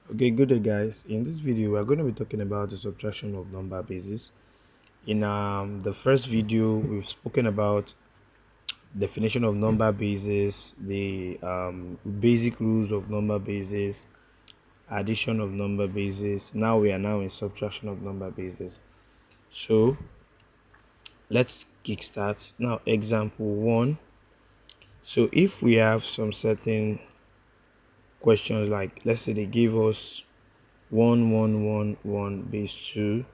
Okay, good day, guys. In this video, we're going to be talking about the subtraction of number bases. In the first video, we've spoken about definition of number bases, the basic rules of number bases, addition of number bases. Now we are now in subtraction of number bases. So let's kickstart. Now, example one. So if we have some certain questions, like let's say they give us 1111 base 2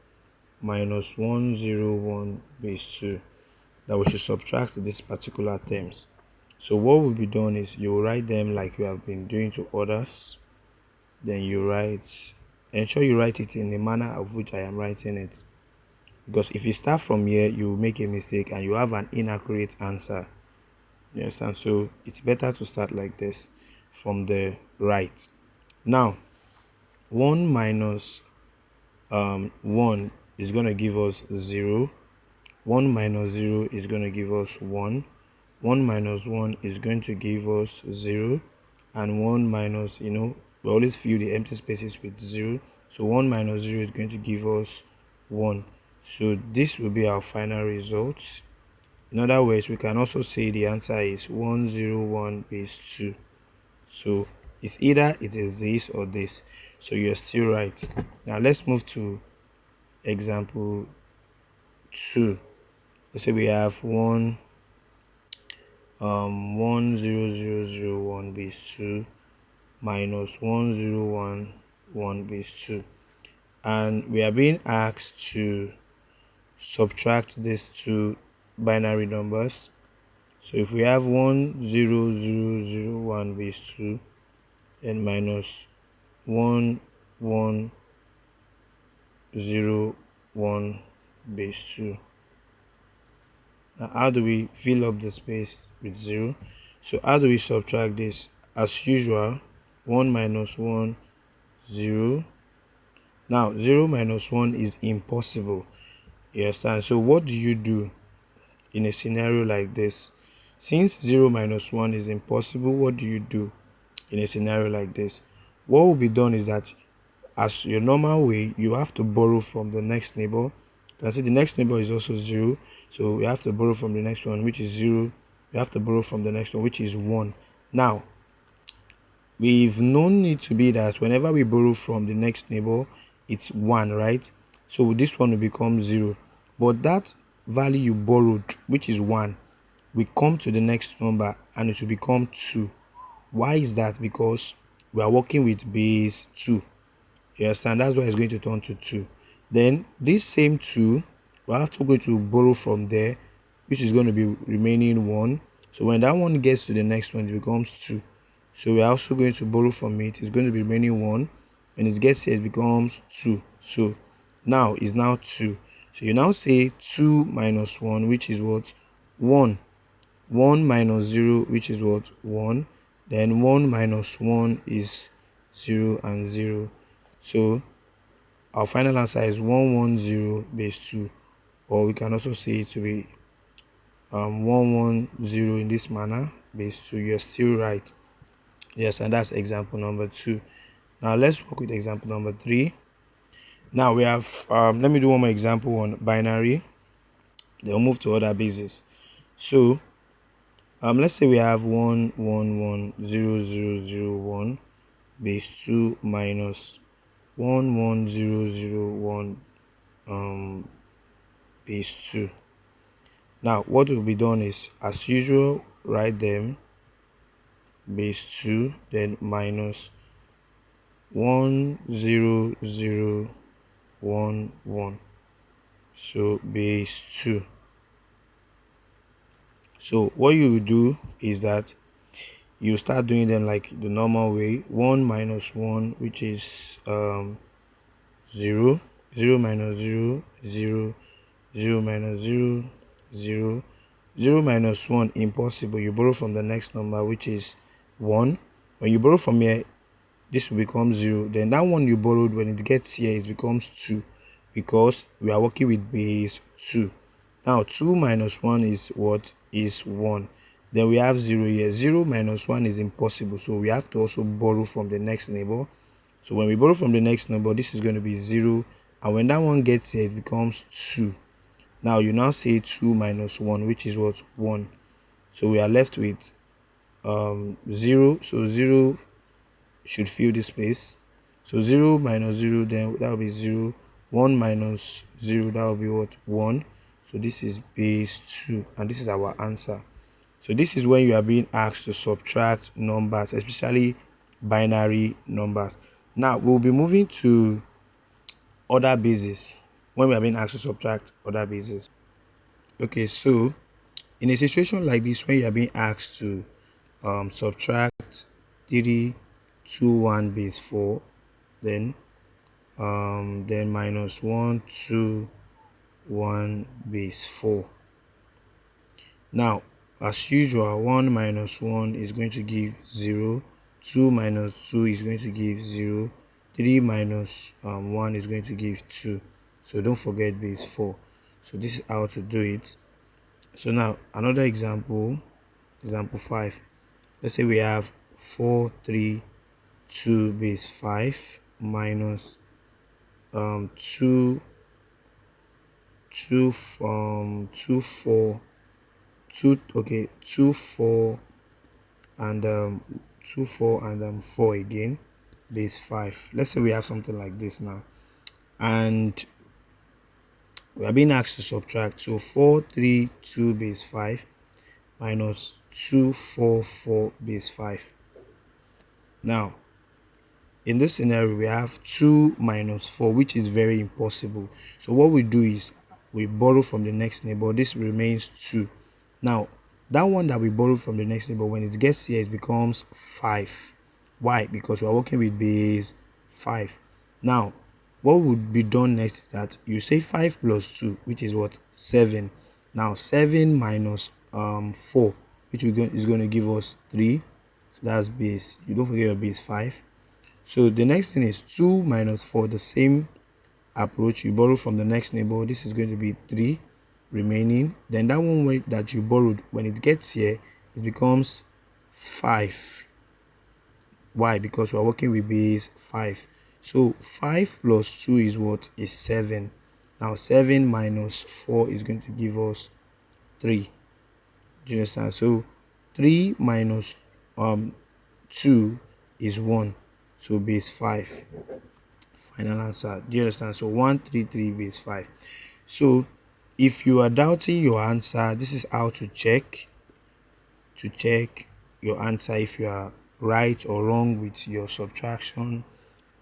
minus 101 base 2, that we should subtract these particular terms. So what will be done is you will write them like you have been doing to others. Then you write, ensure you write it in the manner of which I am writing it, because if you start from here you will make a mistake and you have an inaccurate answer. You understand? So it's better to start like this from the right. Now 1 minus 1 is going to give us 0. 1 minus 0 is going to give us 1. 1 minus 1 is going to give us 0. And 1 minus, we always fill the empty spaces with 0. So 1 minus 0 is going to give us 1. So this will be our final result. In other words, we can also say the answer is 101 base 2. So it's either it is this or this. So you're still right. Now let's move to example 2. Let's say we have 10001 base 2 minus 1011 base 2, and we are being asked to subtract these two binary numbers. So if we have 10001 base 2 and minus 1101 base 2, now how do we fill up the space with 0? So how do we subtract this? As usual, 1 minus 1, 0. Now 0 minus 1 is impossible. You understand? So what do you do in a scenario like this? Since 0 minus 1 is impossible, what do you do in a scenario like this? What will be done is that, as your normal way, you have to borrow from the next neighbor. Can see the next neighbor is also 0, so we have to borrow from the next one, which is 0. We have to borrow from the next one, which is 1. Now we've known it to be that whenever we borrow from the next neighbor, it's 1, right? So this one will become 0, but that value you borrowed, which is 1, we come to the next number and it will become 2. Why is that? Because we are working with base 2. You understand? That's why it's going to turn to 2. Then this same 2, we have to go to borrow from there, which is going to be remaining 1. So when that one gets to the next one, it becomes 2. So we're also going to borrow from it. It's going to be remaining 1. When it gets here, it becomes 2. So now it's now 2. So you now say 2 minus 1, which is what? 1. 1 minus 0, which is what? 1. Then 1 minus 1 is 0 and 0. So our final answer is 110 base 2, or we can also say it to be 110 in this manner base 2. You're still right. Yes, and that's example number 2. Now let's work with example number 3. Now we have let me do one more example on binary, then we'll move to other bases. So let's say we have 1110001 base 2 minus 11001 base 2. Now what will be done is, as usual, write them base 2, then minus 10011, so base 2. So what you will do is that you start doing them like the normal way. 1 minus 1, which is 0. 0 minus 0, 0. 0 minus 0, 0. 0 minus 1, impossible. You borrow from the next number, which is 1. When you borrow from here, this will become 0. Then that one you borrowed, when it gets here, it becomes 2, because we are working with base 2. Now 2 minus 1 is what? Is 1. Then we have 0 here. 0 minus 1 is impossible, so we have to also borrow from the next neighbor, So when we borrow from the next number, this is going to be 0, and when that one gets here, it becomes 2. Now you now say 2 minus 1, which is what? 1. So we are left with 0. So 0 should fill this place. So 0 minus 0, then that will be 0. 1 minus 0, that will be what? 1. So this is base 2, and this is our answer. So this is when you are being asked to subtract numbers, especially binary numbers. Now we'll be moving to other bases when we are being asked to subtract other bases. Okay, so in a situation like this, when you are being asked to subtract 3, 2, 1 base 4, then minus 1, 2, 1 base 4. Now, as usual, 1 minus 1 is going to give 0, 2 minus 2 is going to give 0, 3 minus 1 is going to give 2. So don't forget base 4. So this is how to do it. So now another example 5. Let's say we have 4, 3, 2 base 5 minus 2, 2, 2, 4, 2, okay, 2, 4, and 2, 4, and 4 again, base 5. Let's say we have something like this now, and we are being asked to subtract. So 4, 3, 2 base 5 minus 2, 4, 4 base 5. Now in this scenario, we have 2 minus 4, which is very impossible. So what we do is we borrow from the next neighbor. This remains 2. Now that one that we borrow from the next neighbor, when it gets here, it becomes 5. Why? Because we are working with base 5. Now what would be done next is that you say 5 plus 2, which is what? 7. Now 7 minus 4, which is going to give us 3. So that's base. You don't forget your base 5. So the next thing is 2 minus 4, the same approach. You borrow from the next neighbor. This is going to be 3 remaining. Then that one that you borrowed, when it gets here, it becomes 5. Why? Because we are working with base 5. So 5 plus 2 is what? Is 7. Now 7 minus 4 is going to give us 3. Do you understand? So 3 minus 2 is 1. So base 5. Final answer. Do you understand? So 133 base 5. So if you are doubting your answer, this is how to check your answer, if you are right or wrong with your subtraction.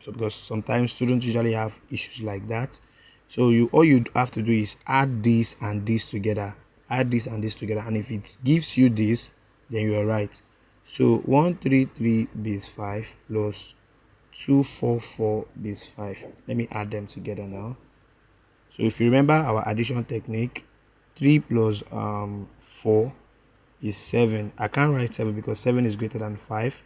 So because sometimes students usually have issues like that. So all you have to do is add this and this together. Add this and this together, and if it gives you this, then you are right. So 133 base 5 plus 244 base 5. Let me add them together now. So if you remember our addition technique, 3 plus 4 is 7. I can't write 7 because 7 is greater than 5.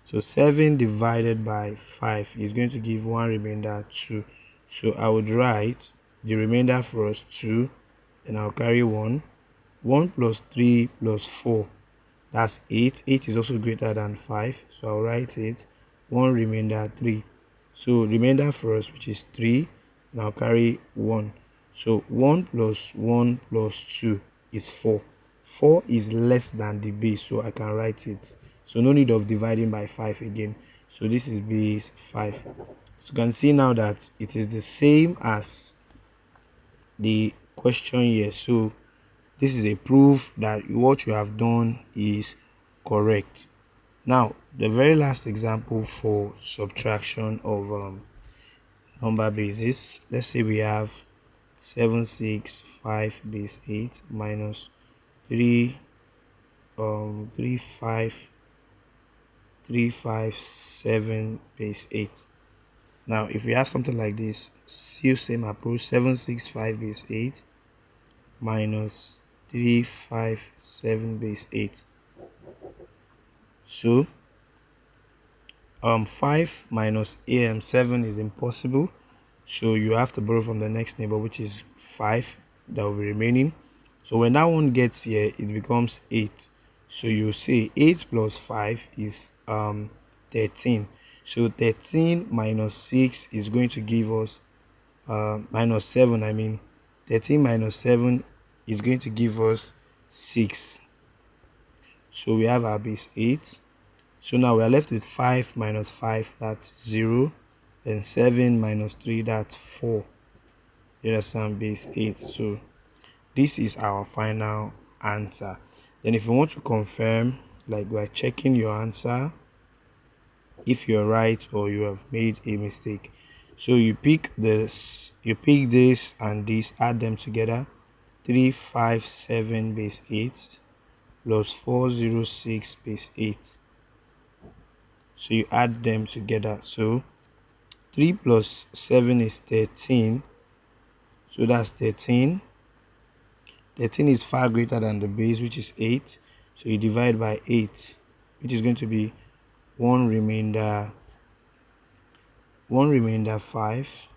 So 7 divided by 5 is going to give 1 remainder 2. So I would write the remainder for us 2, then I'll carry 1. 1 plus 3 plus 4, that's 8. 8 is also greater than 5, so I'll write it 1 remainder 3. So remainder for us, which is 3, and I'll carry 1. So 1 plus 1 plus 2 is 4. 4 is less than the base, so I can write it. So no need of dividing by 5 again. So this is base 5. So you can see now that it is the same as the question here. So this is a proof that what you have done is correct. Now the very last example for subtraction of number bases. Let's say we have 765 base 8 minus 357 base 8. Now if we have something like this, still same approach, 765 base 8 minus 357 base 8. So 5 minus 7 is impossible, so you have to borrow from the next neighbor, which is 5, that will be remaining. So when that one gets here, it becomes 8. So you say 8 plus 5 is 13. So 13 minus 6 is going to give us minus 7. 13 minus 7 is going to give us 6. So we have our base 8. So now we are left with 5 minus 5, that's 0. Then 7 minus 3, that's 4. You understand? Base 8. So this is our final answer. Then if you want to confirm, like we are checking your answer, if you're right or you have made a mistake. So you pick this and this, add them together. 357 base 8 plus 406 base 8. So you add them together. So 3 plus 7 is 13. So that's 13. 13 is far greater than the base, which is 8. So you divide by 8, which is going to be 1 remainder 5.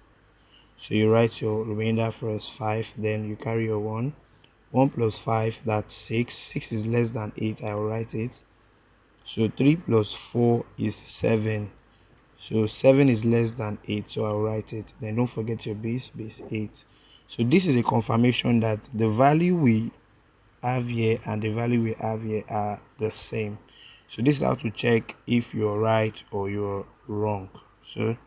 So you write your remainder first, 5, then you carry your 1. 1 plus 5, that's 6. 6 is less than 8, I will write it. So 3 plus 4 is 7. So 7 is less than 8, so I'll write it. Then don't forget your base 8. So this is a confirmation that the value we have here and the value we have here are the same. So this is how to check if you're right or you're wrong. So